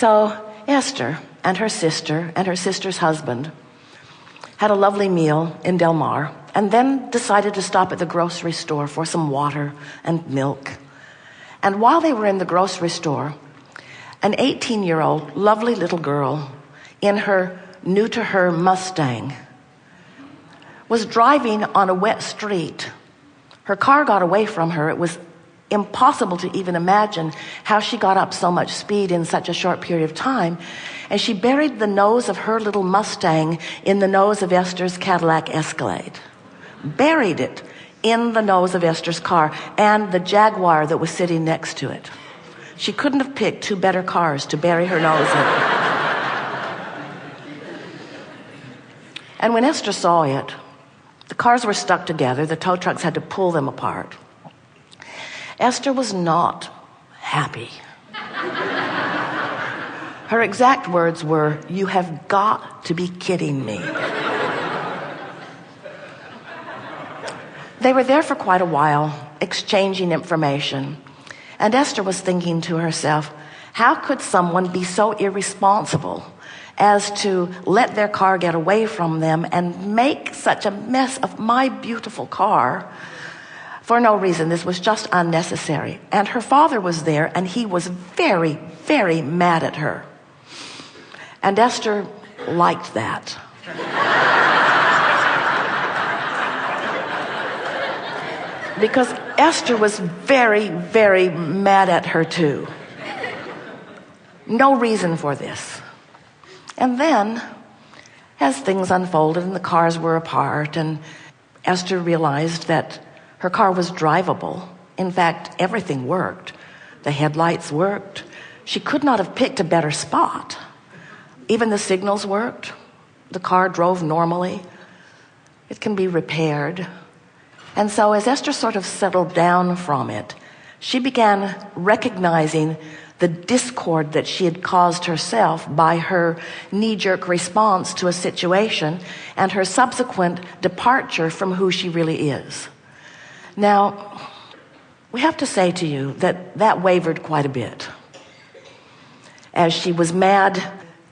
So Esther and her sister's husband had a lovely meal in Del Mar, and then decided to stop at the grocery store for some water and milk. And while they were in the grocery store, an 18-year-old lovely little girl in her new-to-her Mustang was driving on a wet street. Her car got away from her. It was impossible to even imagine how she got up so much speed in such a short period of time. And she buried the nose of her little Mustang in the nose of Esther's Cadillac Escalade. Buried it in the nose of Esther's car and the Jaguar that was sitting next to it. She couldn't have picked two better cars to bury her nose in. And when Esther saw it, the cars were stuck together. The tow trucks had to pull them apart. Esther was not happy. Her exact words were, "You have got to be kidding me." They were there for quite a while, exchanging information. And Esther was thinking to herself, how could someone be so irresponsible as to let their car get away from them and make such a mess of my beautiful car for no reason? This was just unnecessary. And her father was there, and he was very, very mad at her. And Esther liked that. Because Esther was very, very mad at her too. No reason for this. And then, as things unfolded and the cars were apart, and Esther realized that her car was drivable. In fact, everything worked. The headlights worked. She could not have picked a better spot. Even the signals worked. The car drove normally. It can be repaired. And so as Esther sort of settled down from it, she began recognizing the discord that she had caused herself by her knee-jerk response to a situation and her subsequent departure from who she really is. Now, we have to say to you that that wavered quite a bit. As she was mad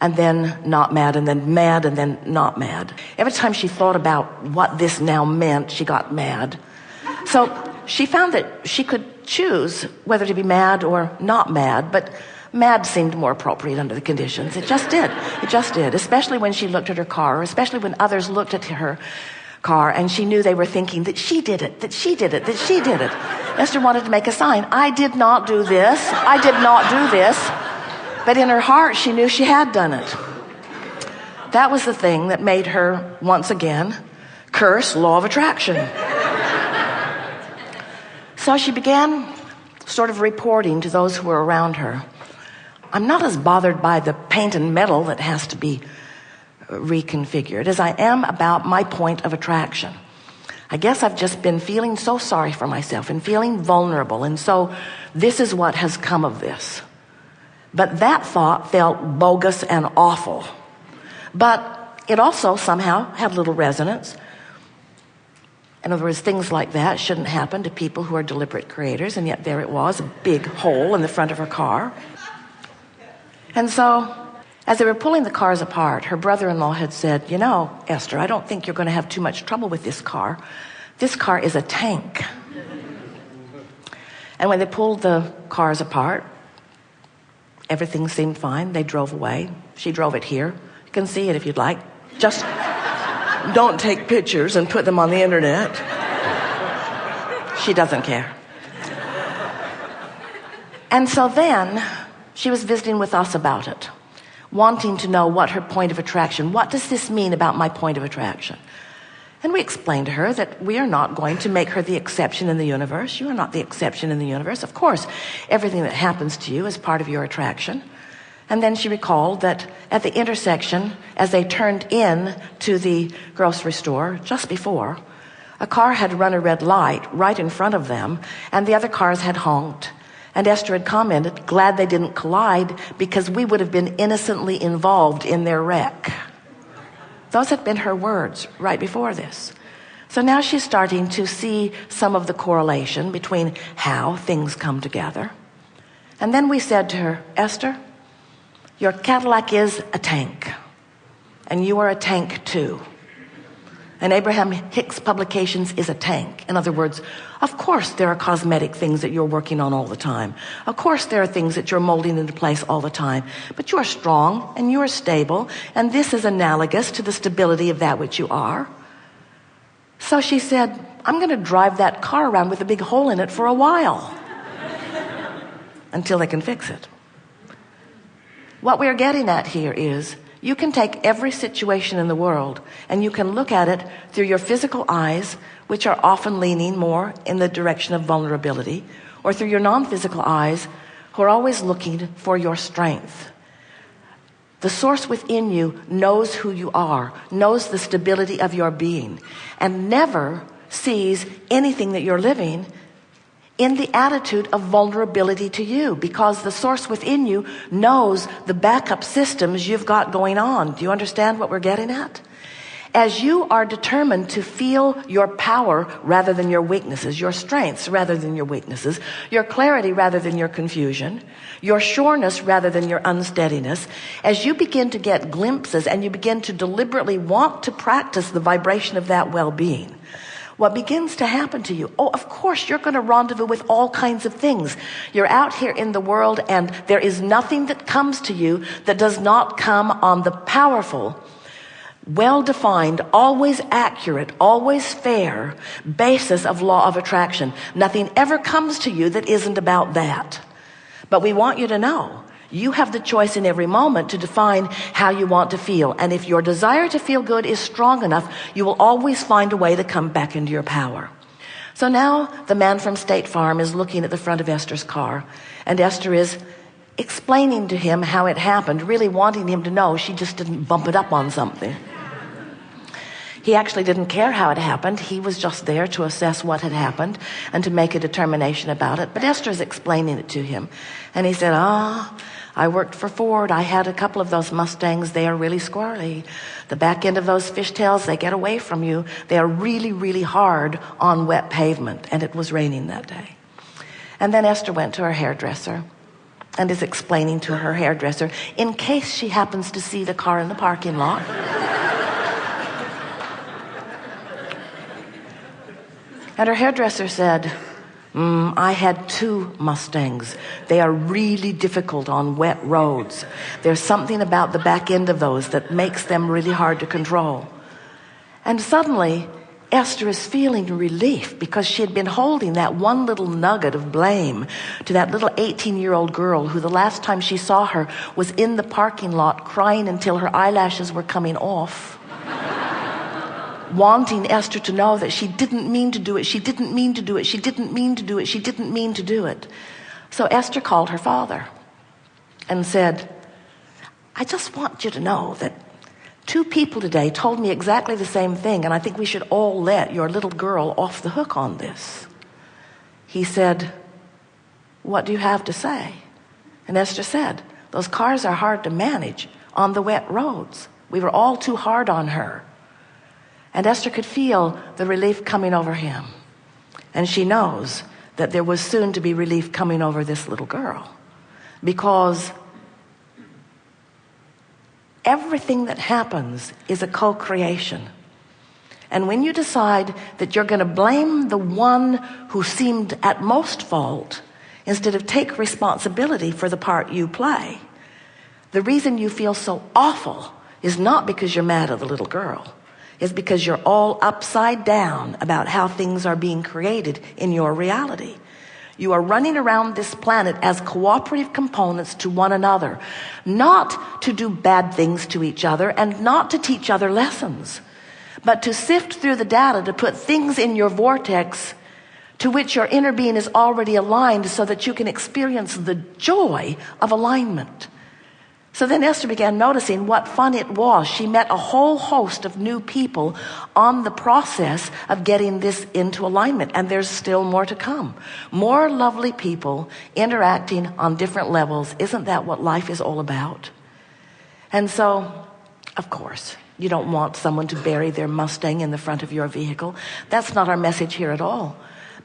and then not mad, and then mad, and then not mad. Every time she thought about what this now meant, she got mad. So she found that she could choose whether to be mad or not mad, but mad seemed more appropriate under the conditions. It just did. It just did, especially when she looked at her car, especially when others looked at her car and she knew they were thinking that she did it, that she did it, that she did it. Esther wanted to make a sign. I did not do this. I did not do this. But in her heart, she knew she had done it. That was the thing that made her, once again, curse law of attraction. So she began sort of reporting to those who were around her. I'm not as bothered by the paint and metal that has to be reconfigured as I am about my point of attraction. I guess I've just been feeling so sorry for myself and feeling vulnerable, and so this is what has come of this. But that thought felt bogus and awful. But it also somehow had little resonance. In other words, things like that shouldn't happen to people who are deliberate creators, and yet there it was, a big hole in the front of her car. And so, as they were pulling the cars apart, her brother-in-law had said, you know, Esther, I don't think you're going to have too much trouble with this car. This car is a tank. And when they pulled the cars apart, everything seemed fine. They drove away. She drove it here. You can see it if you'd like. Just don't take pictures and put them on the internet. She doesn't care. And so then she was visiting with us about it, wanting to know what her point of attraction, what does this mean about my point of attraction? And we explained to her that we are not going to make her the exception in the universe. You are not the exception in the universe. Of course, everything that happens to you is part of your attraction. And then she recalled that at the intersection, as they turned in to the grocery store just before, a car had run a red light right in front of them, and the other cars had honked. And Esther had commented, glad they didn't collide because we would have been innocently involved in their wreck. Those had been her words right before this. So now she's starting to see some of the correlation between how things come together. And then we said to her, Esther, Your Cadillac is a tank, and you are a tank too. And Abraham Hicks Publications is a tank. In other words, of course there are cosmetic things that you're working on all the time. Of course there are things that you're molding into place all the time. But you are strong and you are stable, and this is analogous to the stability of that which you are. So she said, I'm going to drive that car around with a big hole in it for a while until they can fix it. What we're getting at here is, you can take every situation in the world and you can look at it through your physical eyes, which are often leaning more in the direction of vulnerability, or through your non-physical eyes, who are always looking for your strength. The source within you knows who you are, knows the stability of your being, and never sees anything that you're living in the attitude of vulnerability to you, because the source within you knows the backup systems you've got going on. Do you understand what we're getting at? As you are determined to feel your power rather than your weaknesses, your strengths rather than your weaknesses, your clarity rather than your confusion, your sureness rather than your unsteadiness, as you begin to get glimpses and you begin to deliberately want to practice the vibration of that well-being, what begins to happen to you, of course, you're going to rendezvous with all kinds of things. You're out here in the world, and there is nothing that comes to you that does not come on the powerful, well-defined, always accurate, always fair basis of law of attraction. Nothing ever comes to you that isn't about that. But we want you to know, you have the choice in every moment to define how you want to feel. And if your desire to feel good is strong enough, you will always find a way to come back into your power. So now the man from State Farm is looking at the front of Esther's car, and Esther is explaining to him how it happened, really wanting him to know she just didn't bump it up on something. He actually didn't care how it happened. He was just there to assess what had happened and to make a determination about it. But Esther's explaining it to him. And he said, I worked for Ford. I had a couple of those Mustangs. They are really squirrely. The back end of those fishtails, they get away from you. They are really, really hard on wet pavement. And it was raining that day. And then Esther went to her hairdresser and is explaining to her hairdresser, in case she happens to see the car in the parking lot, and her hairdresser said, I had 2 Mustangs. They are really difficult on wet roads. There's something about the back end of those that makes them really hard to control. And suddenly, Esther is feeling relief, because she had been holding that one little nugget of blame to that little 18-year-old girl who the last time she saw her was in the parking lot crying until her eyelashes were coming off. Wanting Esther to know that she didn't mean to do it, she didn't mean to do it, she didn't mean to do it, she didn't mean to do it. So Esther called her father and said, I just want you to know that 2 people today told me exactly the same thing, and I think we should all let your little girl off the hook on this. He said, what do you have to say? And Esther said, those cars are hard to manage on the wet roads. We were all too hard on her. And Esther could feel the relief coming over him. And she knows that there was soon to be relief coming over this little girl. Because everything that happens is a co-creation. And when you decide that you're going to blame the one who seemed at most fault, instead of take responsibility for the part you play, the reason you feel so awful is not because you're mad at the little girl. Is because you're all upside down about how things are being created in your reality. You are running around this planet as cooperative components to one another, not to do bad things to each other and not to teach other lessons, but to sift through the data to put things in your vortex to which your inner being is already aligned, so that you can experience the joy of alignment. So then Esther began noticing what fun it was. She met a whole host of new people on the process of getting this into alignment. And there's still more to come. More lovely people interacting on different levels. Isn't that what life is all about? And so, of course, you don't want someone to bury their Mustang in the front of your vehicle. That's not our message here at all.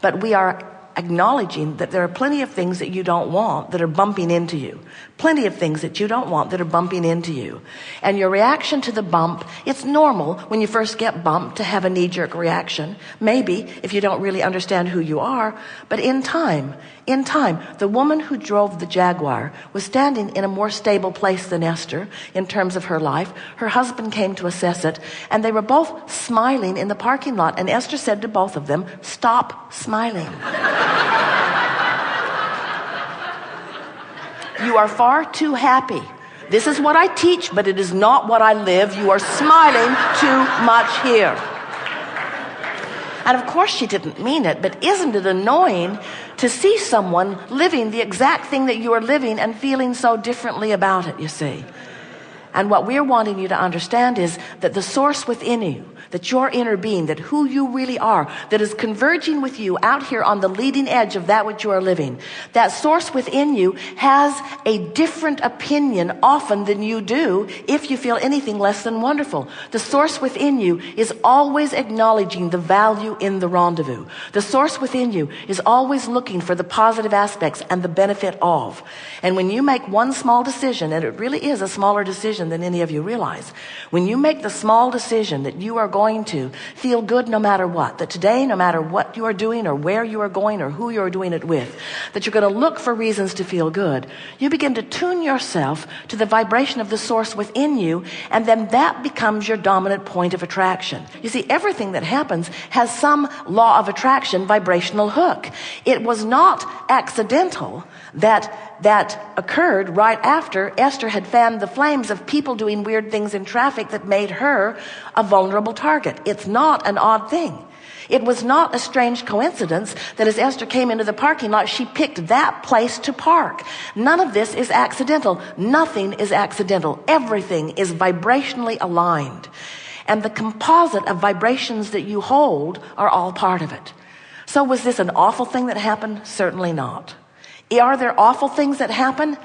But we are acknowledging that there are plenty of things that you don't want that are bumping into you. Plenty of things that you don't want that are bumping into you. And your reaction to the bump, it's normal when you first get bumped to have a knee-jerk reaction. Maybe if you don't really understand who you are. But in time, the woman who drove the Jaguar was standing in a more stable place than Esther in terms of her life. Her husband came to assess it, and they were both smiling in the parking lot. And Esther said to both of them, "Stop smiling." You are far too happy. This is what I teach, but it is not what I live. You are smiling too much here. And of course she didn't mean it, but isn't it annoying to see someone living the exact thing that you are living and feeling so differently about it, you see? And what we're wanting you to understand is that the source within you, that your inner being, that who you really are, that is converging with you out here on the leading edge of that which you are living, that source within you has a different opinion often than you do if you feel anything less than wonderful. The source within you is always acknowledging the value in the rendezvous. The source within you is always looking for the positive aspects and the benefit of. And when you make one small decision, and it really is a smaller decision than any of you realize, when you make the small decision that you are going to feel good no matter what, that today, no matter what you are doing or where you are going or who you are doing it with, that you're going to look for reasons to feel good, you begin to tune yourself to the vibration of the source within you, and then that becomes your dominant point of attraction. You see, everything that happens has some law of attraction vibrational hook. It was not accidental that occurred right after Esther had fanned the flames of people doing weird things in traffic that made her a vulnerable target. It's not an odd thing. It was not a strange coincidence that as Esther came into the parking lot, she picked that place to park. None of this is accidental. Nothing is accidental. Everything is vibrationally aligned. And the composite of vibrations that you hold are all part of it. So was this an awful thing that happened? Certainly not. Are there awful things that happen?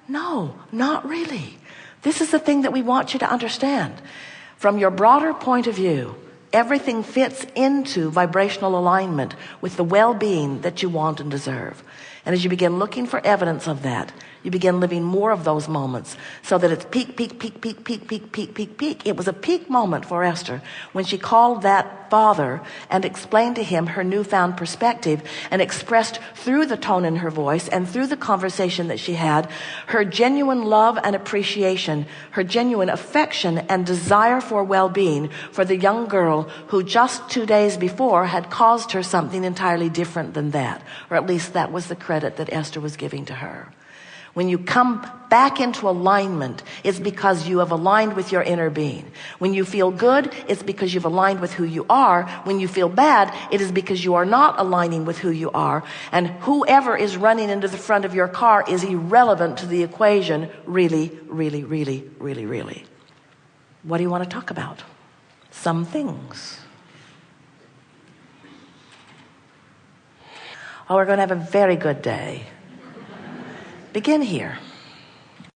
No, not really. This is the thing that we want you to understand. From your broader point of view, everything fits into vibrational alignment with the well-being that you want and deserve. And as you begin looking for evidence of that, you begin living more of those moments so that it's peak, peak, peak, peak, peak, peak, peak, peak, peak. It was a peak moment for Esther when she called that father and explained to him her newfound perspective and expressed through the tone in her voice and through the conversation that she had her genuine love and appreciation, her genuine affection and desire for well-being for the young girl who just 2 days before had caused her something entirely different than that. Or at least that was the credit that Esther was giving to her. When you come back into alignment, it's because you have aligned with your inner being. When you feel good, it's because you've aligned with who you are. When you feel bad, it is because you are not aligning with who you are. And whoever is running into the front of your car is irrelevant to the equation, really, really, really, really, really. What do you want to talk about? Some things. Oh, we're going to have a very good day. Begin here.